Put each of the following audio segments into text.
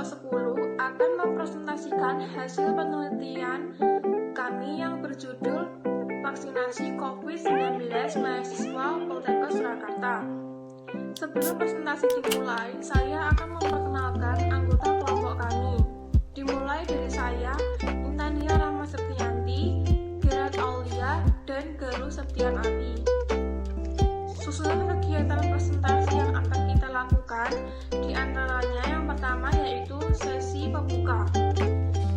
ke-10 akan mempresentasikan hasil penelitian kami yang berjudul Vaksinasi COVID-19 Mahasiswa Poltekkes Surakarta. Sebelum presentasi dimulai, saya akan memperkenalkan anggota kelompok kami. Dimulai dari saya, Intania Rama Septianti, Gerard Aulia, dan Galuh Septianati. Susunan kegiatan presentasi yang akan kita lakukan, diantaranya yang pertama yaitu sesi pembuka.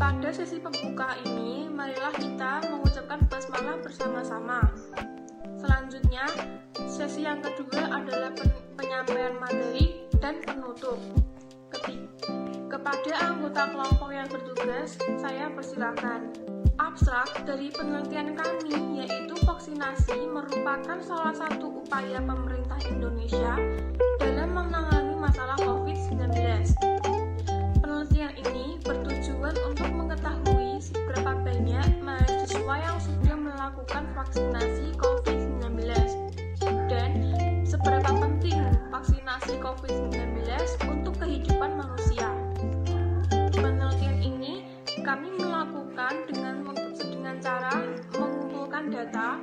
Pada sesi pembuka ini, marilah kita mengucapkan basmalah bersama-sama. Selanjutnya, sesi yang kedua adalah penyampaian materi dan penutup. Kepada anggota kelompok yang bertugas, saya persilakan. Abstrak dari penelitian kami yaitu vaksinasi merupakan salah satu upaya pemerintah Indonesia dalam menangani masalah COVID-19. Penelitian ini bertujuan untuk mengetahui seberapa banyak mahasiswa yang sudah melakukan vaksinasi COVID-19 dan seberapa penting vaksinasi COVID-19 untuk kehidupan manusia. Penelitian ini kami melakukan dengan cara mengumpulkan data,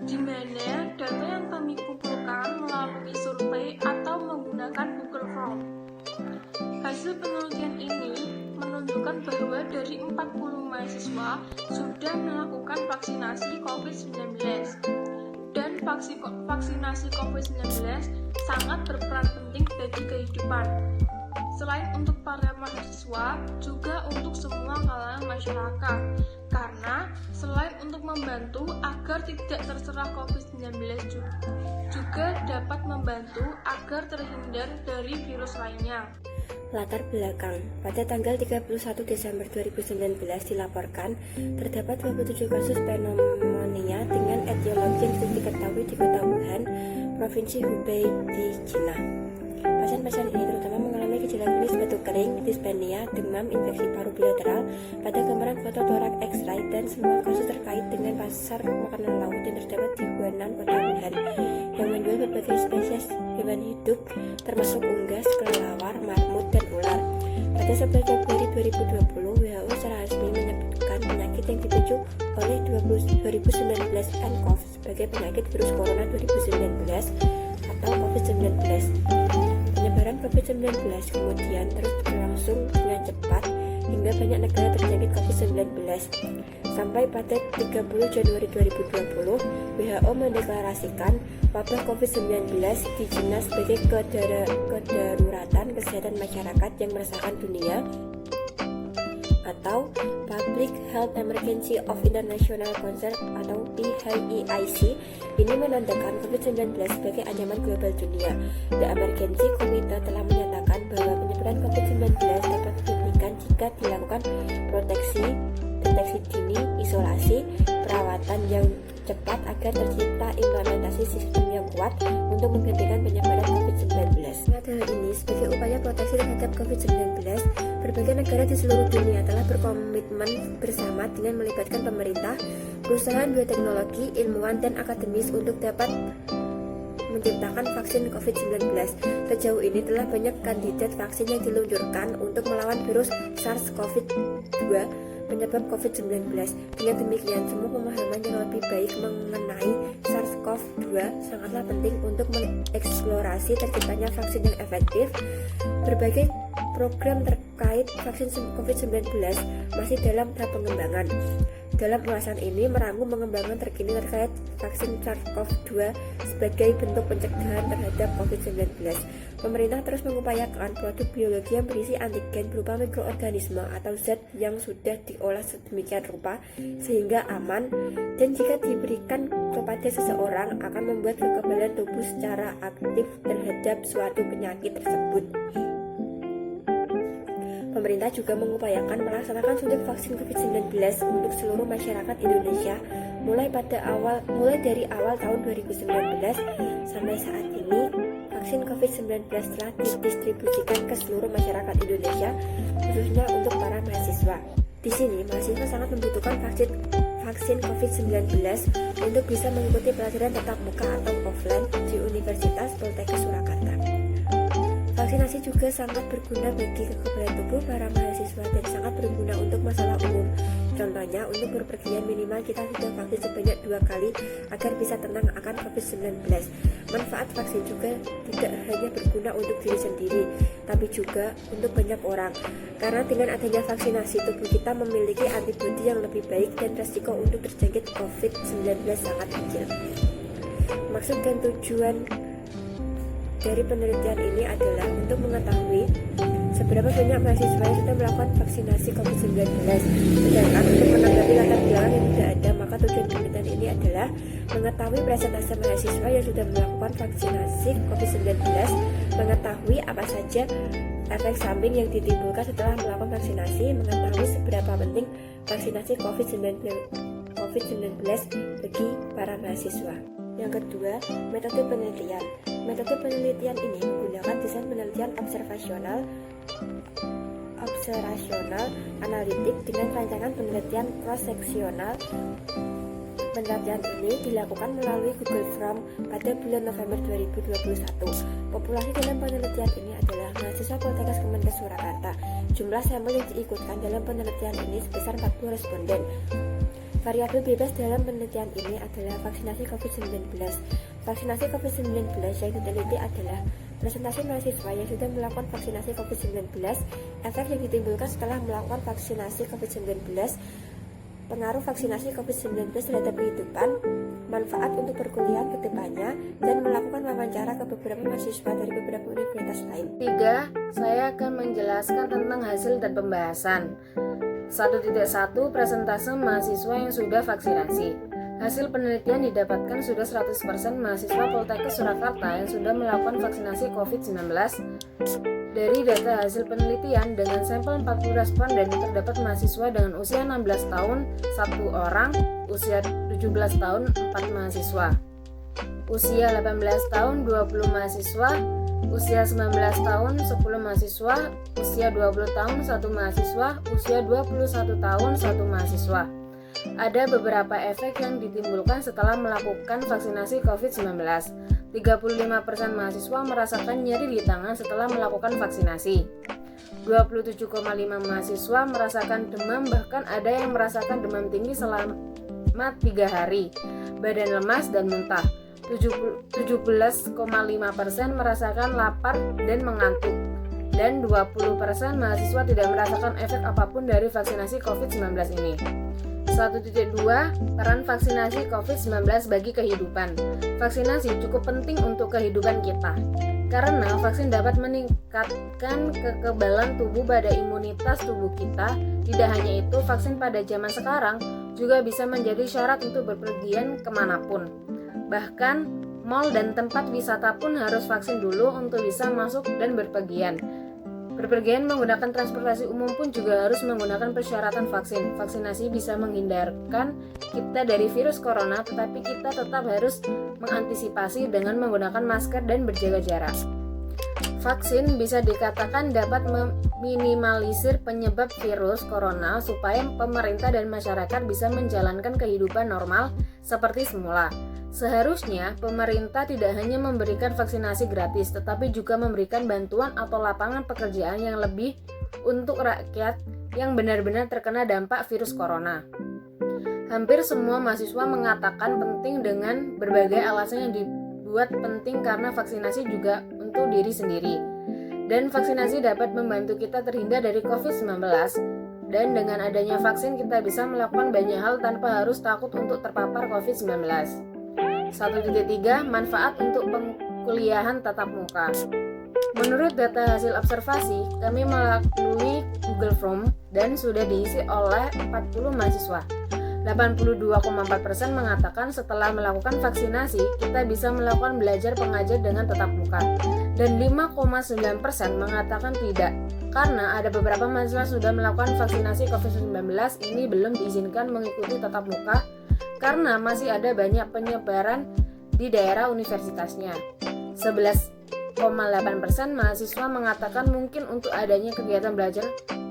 di mana data yang kami kumpulkan melalui survei atau menggunakan Google Form. Hasil penelitian ini menunjukkan bahwa dari 40 mahasiswa sudah melakukan vaksinasi COVID-19 dan vaksinasi COVID-19 sangat berperan penting bagi kehidupan. Selain untuk para mahasiswa, juga untuk semua kalangan masyarakat, karena selain untuk membantu agar tidak terserang COVID-19 juga dapat membantu agar terhindar dari virus lainnya. Latar belakang, pada tanggal 31 Desember 2019 dilaporkan terdapat 27 kasus pneumonia dengan etiologi yang sudah diketahui di kota Wuhan, Provinsi Hubei di China. Pasien-pasien ini terutama mengalami gejala klinis batuk kering, dispnea, demam, infeksi paru bilateral pada gambaran foto torak X-ray, dan semua kasus terkait dengan pasar makanan laut yang terdapat di Guanan, kota Wuhan, yang menjual berbagai spesies hewan hidup termasuk unggas, kelelawar, marmut, dan ular. Pada 11 Februari 2020, WHO secara resmi menyebutkan penyakit yang dipicu oleh 2019 nCoV sebagai penyakit virus corona 2019 atau COVID-19. Penyebaran COVID-19 kemudian terus berlangsung dengan cepat hingga banyak negara terjangkit COVID-19. Sampai pada 30 Januari 2020, WHO mendeklarasikan wabah COVID-19 di China sebagai kedaruratan kesehatan masyarakat yang meresahkan dunia atau Public Health Emergency of International Concern atau PHEIC. Ini menandakan COVID-19 sebagai ancaman global dunia. The Emergency Committee telah menyatakan bahwa penyebaran COVID-19 dapat dihentikan jika dilakukan deteksi dini, isolasi, perawatan yang cepat agar tercipta implementasi sistem yang kuat untuk menghentikan penyebaran COVID-19. Hal ini sebagai upaya proteksi terhadap COVID-19, berbagai negara di seluruh dunia telah berkomitmen bersama dengan melibatkan pemerintah, perusahaan bioteknologi, ilmuwan, dan akademis untuk dapat menciptakan vaksin COVID-19. Sejauh ini telah banyak kandidat vaksin yang diluncurkan untuk melawan virus SARS-CoV-2 penyebab COVID-19. Dengan demikian, semua pemahaman yang lebih baik mengenai SARS-CoV-2 sangatlah penting untuk mengeksplorasi terciptanya vaksin yang efektif. Berbagai program terkait vaksin COVID-19 masih dalam tahap pengembangan. Dalam ulasan ini merangkum pengembangan terkini terkait vaksin SARS-CoV-2 sebagai bentuk pencegahan terhadap COVID-19. Pemerintah terus mengupayakan produk biologi yang berisi antigen berupa mikroorganisme atau zat yang sudah diolah sedemikian rupa sehingga aman, dan jika diberikan kepada seseorang akan membuat kekebalan tubuh secara aktif terhadap suatu penyakit tersebut. Pemerintah juga mengupayakan melaksanakan suntik vaksin COVID-19 untuk seluruh masyarakat Indonesia mulai dari awal tahun 2019 sampai saat ini. Vaksin COVID-19 telah didistribusikan ke seluruh masyarakat Indonesia, khususnya untuk para mahasiswa. Di sini, mahasiswa sangat membutuhkan vaksin COVID-19 untuk bisa mengikuti pelajaran tatap muka atau offline di Universitas Poltekkes Surakarta. Vaksinasi juga sangat berguna bagi kekebalan tubuh para mahasiswa dan sangat berguna untuk masalah umum. Contohnya, untuk berpergian minimal kita sudah vaksin sebanyak 2 kali agar bisa tenang akan COVID-19. Manfaat vaksin juga tidak hanya berguna untuk diri sendiri, tapi juga untuk banyak orang. Karena dengan adanya vaksinasi, tubuh kita memiliki antibodi yang lebih baik dan resiko untuk terjangkit COVID-19 sangat kecil. Maksud dan tujuan dari penelitian ini adalah untuk mengetahui seberapa banyak mahasiswa yang sudah melakukan vaksinasi COVID-19. Sedangkan untuk menanggapi latar belakang yang tidak ada, maka tujuan penelitian ini adalah mengetahui persentase mahasiswa yang sudah melakukan vaksinasi COVID-19, mengetahui apa saja efek samping yang ditimbulkan setelah melakukan vaksinasi, mengetahui seberapa penting vaksinasi COVID-19 bagi para mahasiswa. Yang kedua, metode penelitian. Metode penelitian ini menggunakan desain penelitian observasional analitik dengan rancangan penelitian cross-seksional. Penelitian ini dilakukan melalui Google Form pada bulan November 2021. Populasi dalam penelitian ini adalah mahasiswa Poltekkes Kemenkes Surakarta. Jumlah sampel yang diikutkan dalam penelitian ini sebesar 40 responden. Variabel bebas dalam penelitian ini adalah vaksinasi COVID-19. Vaksinasi COVID-19 yang diteliti adalah presentasi mahasiswa yang sudah melakukan vaksinasi COVID-19, efek yang ditimbulkan setelah melakukan vaksinasi COVID-19, pengaruh vaksinasi COVID-19 terhadap kehidupan, manfaat untuk perkuliahan ke depannya, dan melakukan wawancara ke beberapa mahasiswa dari beberapa universitas lain. 3. Saya akan menjelaskan tentang hasil dan pembahasan. 1.1 Presentase mahasiswa yang sudah vaksinasi. Hasil penelitian didapatkan sudah 100% mahasiswa Poltekkes Surakarta yang sudah melakukan vaksinasi COVID-19. Dari data hasil penelitian, dengan sampel 40 responden terdapat mahasiswa dengan usia 16 tahun 1 orang, usia 17 tahun 4 mahasiswa, usia 18 tahun 20 mahasiswa, usia 19 tahun 10 mahasiswa, usia 20 tahun 1 mahasiswa, usia 21 tahun 1 mahasiswa. Ada beberapa efek yang ditimbulkan setelah melakukan vaksinasi COVID-19. 35% mahasiswa merasakan nyeri di tangan setelah melakukan vaksinasi. 27,5 mahasiswa merasakan demam, bahkan ada yang merasakan demam tinggi selama 3 hari, badan lemas dan muntah. 17,5% merasakan lapar dan mengantuk, dan 20% mahasiswa tidak merasakan efek apapun dari vaksinasi COVID-19 ini. 1.2 Peran vaksinasi COVID-19 bagi kehidupan. Vaksinasi cukup penting untuk kehidupan kita, karena vaksin dapat meningkatkan kekebalan tubuh pada imunitas tubuh kita. Tidak hanya itu, vaksin pada zaman sekarang juga bisa menjadi syarat untuk berpergian kemanapun. Bahkan, mal dan tempat wisata pun harus vaksin dulu untuk bisa masuk dan berpergian. Berpergian menggunakan transportasi umum pun juga harus menggunakan persyaratan vaksin. Vaksinasi bisa menghindarkan kita dari virus corona, tetapi kita tetap harus mengantisipasi dengan menggunakan masker dan berjaga jarak. Vaksin bisa dikatakan dapat meminimalisir penyebab virus corona supaya pemerintah dan masyarakat bisa menjalankan kehidupan normal seperti semula. Seharusnya pemerintah tidak hanya memberikan vaksinasi gratis, tetapi juga memberikan bantuan atau lapangan pekerjaan yang lebih untuk rakyat yang benar-benar terkena dampak virus corona. Hampir semua mahasiswa mengatakan penting dengan berbagai alasan yang dibuat penting, karena vaksinasi juga untuk diri sendiri. Dan vaksinasi dapat membantu kita terhindar dari COVID-19. Dan dengan adanya vaksin kita bisa melakukan banyak hal tanpa harus takut untuk terpapar COVID-19. 1.3 Manfaat untuk pengkuliahan tatap muka. Menurut data hasil observasi, kami melalui Google Form dan sudah diisi oleh 40 mahasiswa. 82,4% mengatakan setelah melakukan vaksinasi, kita bisa melakukan belajar pengajar dengan tatap muka. Dan 5,9% mengatakan tidak, karena ada beberapa mahasiswa sudah melakukan vaksinasi COVID-19 ini belum diizinkan mengikuti tatap muka karena masih ada banyak penyebaran di daerah universitasnya. 11,8% mahasiswa mengatakan mungkin untuk adanya kegiatan belajar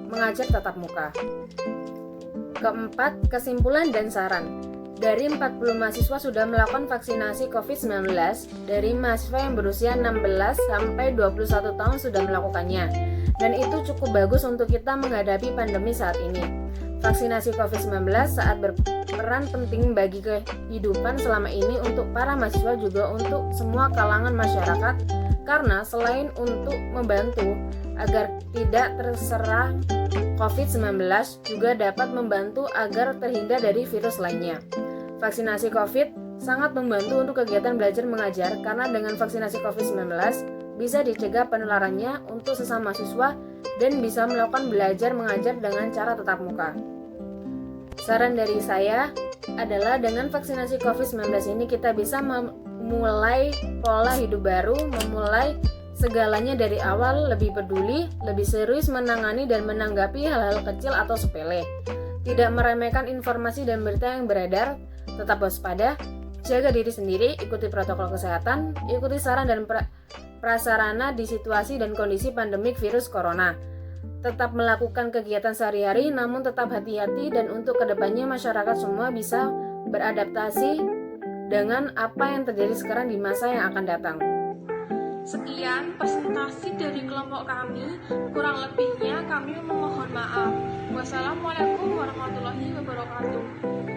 mengajar tatap muka. Keempat, kesimpulan dan saran. dari 40 mahasiswa sudah melakukan vaksinasi COVID-19, dari mahasiswa yang berusia 16 sampai 21 tahun sudah melakukannya. Dan itu cukup bagus untuk kita menghadapi pandemi saat ini. Vaksinasi COVID-19 saat berperan penting bagi kehidupan selama ini untuk para mahasiswa juga untuk semua kalangan masyarakat, karena selain untuk membantu agar tidak terserang COVID-19 juga dapat membantu agar terhindar dari virus lainnya. Vaksinasi COVID sangat membantu untuk kegiatan belajar mengajar karena dengan vaksinasi COVID-19 bisa dicegah penularannya untuk sesama siswa dan bisa melakukan belajar mengajar dengan cara tatap muka. Saran dari saya adalah dengan vaksinasi COVID-19 ini kita bisa memulai pola hidup baru, memulai segalanya dari awal, lebih peduli, lebih serius menangani dan menanggapi hal-hal kecil atau sepele. Tidak meremehkan informasi dan berita yang beredar, tetap waspada, jaga diri sendiri, ikuti protokol kesehatan, ikuti saran dan prasarana di situasi dan kondisi pandemik virus corona. Tetap melakukan kegiatan sehari-hari, namun tetap hati-hati dan untuk kedepannya masyarakat semua bisa beradaptasi dengan apa yang terjadi sekarang di masa yang akan datang. Sekian presentasi dari kelompok kami, kurang lebihnya kami memohon maaf. Wassalamualaikum warahmatullahi wabarakatuh.